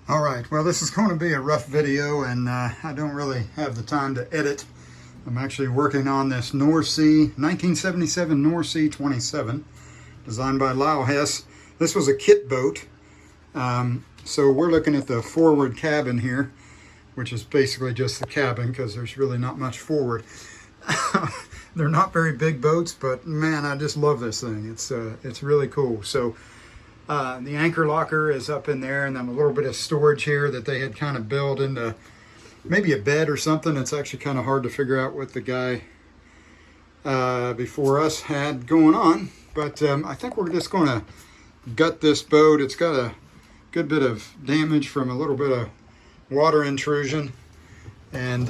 All right, well, this is going to be a rough video, and I don't really have the time to edit. I'm actually working on this NorSea 1977 NorSea27, designed by Lyle Hess. This was a kit boat, so we're looking at the forward cabin here, which is basically just the cabin because there's really not much forward. They're not very big boats, but man, I just love this thing. It's really cool. So the anchor locker is up in there, and then a little bit of storage here that they had kind of built into maybe a bed or something. It's actually kind of hard to figure out what the guy before us had going on. But I think we're just going to gut this boat. It's got a good bit of damage from a little bit of water intrusion, and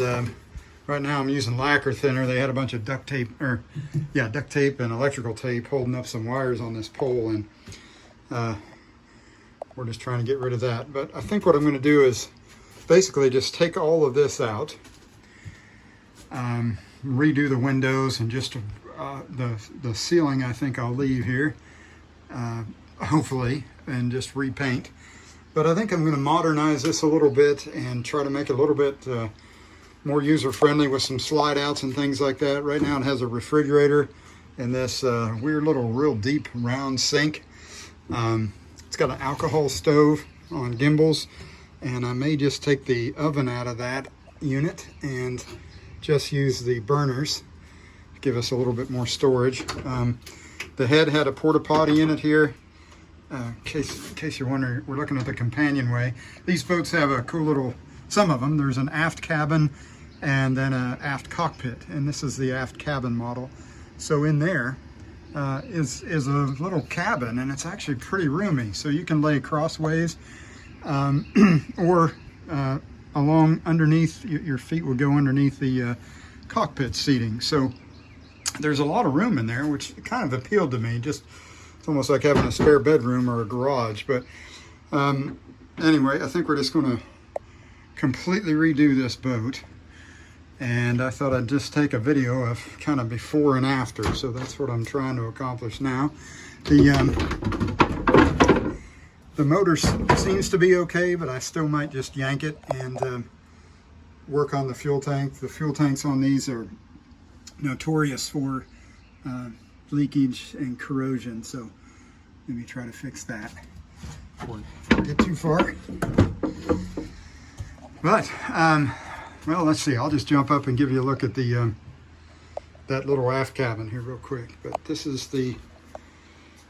right now I'm using lacquer thinner. They had a bunch of duct tape and electrical tape holding up some wires on this pole, and we're just trying to get rid of that. But I think what I'm going to do is basically just take all of this out, redo the windows, and just the ceiling I think I'll leave here, hopefully, and just repaint. But I think I'm going to modernize this a little bit and try to make it a little bit more user-friendly with some slide outs and things like that. Right now it has a refrigerator and this weird little real deep round sink. It's got an alcohol stove on gimbals, and I may just take the oven out of that unit and just use the burners to give us a little bit more storage. The head had a porta potty in it here. In case you're wondering, we're looking at the companionway. These boats have a cool little, some of them, there's an aft cabin and then an aft cockpit, and this is the aft cabin model. So in there is a little cabin, and it's actually pretty roomy, so you can lay crossways or along underneath. Your feet will go underneath the cockpit seating, so there's a lot of room in there, which kind of appealed to me. Just it's almost like having a spare bedroom or a garage. But anyway, I think we're just going to completely redo this boat, and I thought I'd just take a video of kind of before and after. So that's what I'm trying to accomplish now. The motor seems to be okay, but I still might just yank it and work on the fuel tank. The fuel tanks on these are notorious for leakage and corrosion, so let me try to fix that before I get too far. But well, let's see, I'll just jump up and give you a look at the that little aft cabin here real quick. But this is the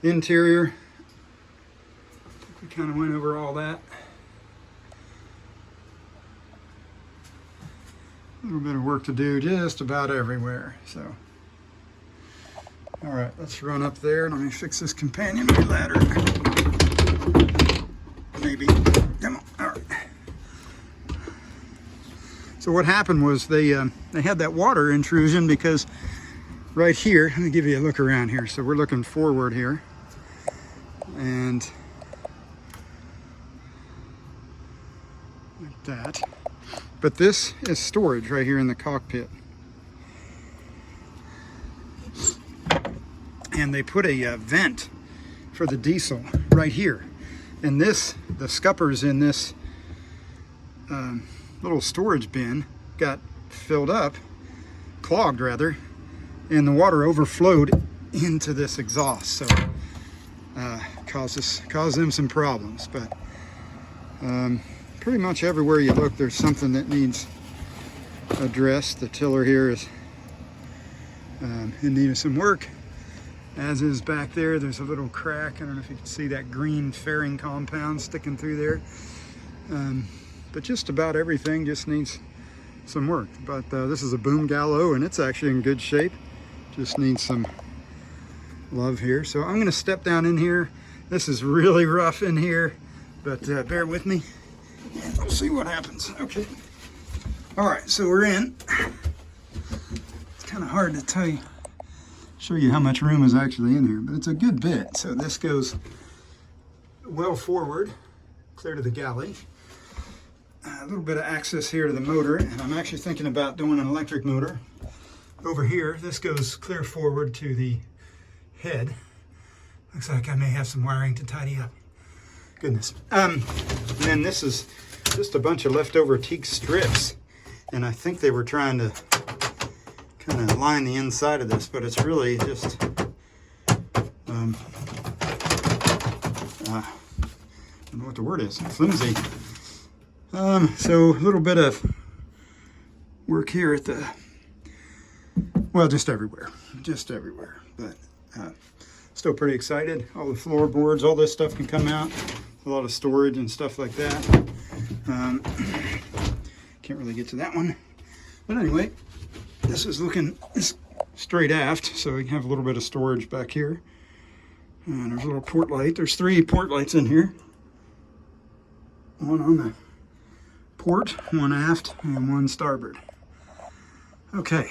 interior. I think we kind of went over all that. A little bit of work to do just about everywhere. So all right, let's run up there and let me fix this companionway ladder. Maybe. Come on. All right. So what happened was they had that water intrusion because right here, let me give you a look around here. So we're looking forward here, and like that. But this is storage right here in the cockpit. And they put a vent for the diesel right here. And this, the scuppers in this little storage bin got filled up, clogged rather, and the water overflowed into this exhaust. So caused them some problems. But pretty much everywhere you look, there's something that needs addressed. The tiller here is in need of some work, as is back there. There's a little crack. I don't know if you can see that green fairing compound sticking through there. But just about everything just needs some work. But this is a boom gallows, and it's actually in good shape. Just needs some love here. So I'm going to step down in here. This is really rough in here, but bear with me and we'll see what happens. Okay. All right, so we're in. It's kind of hard to show you how much room is actually in here, but it's a good bit. So this goes well forward, clear to the galley. A little bit of access here to the motor, and I'm actually thinking about doing an electric motor. Over here, this goes clear forward to the head. Looks like I may have some wiring to tidy up. Goodness. Now then this is just a bunch of leftover teak strips. And I think they were trying to kind of line the inside of this, but it's really just I don't know what the word is, flimsy. So a little bit of work here at the, well, just everywhere, but still pretty excited. All the floorboards, all this stuff can come out, a lot of storage and stuff like that. Can't really get to that one, but anyway, this is looking straight aft, so we can have a little bit of storage back here. And there's a little port light. There's 3 port lights in here. One on the port, one aft, and one starboard. Okay,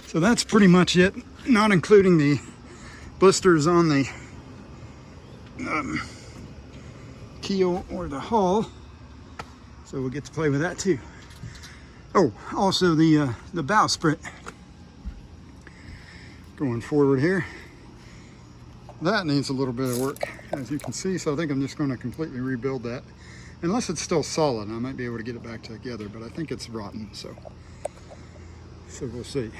so that's pretty much it, not including the blisters on the keel or the hull. So we'll get to play with that too. Oh, also the bowsprit going forward here. That needs a little bit of work, as you can see, so I think I'm just going to completely rebuild that. Unless it's still solid, I might be able to get it back together, but I think it's rotten, so we'll see.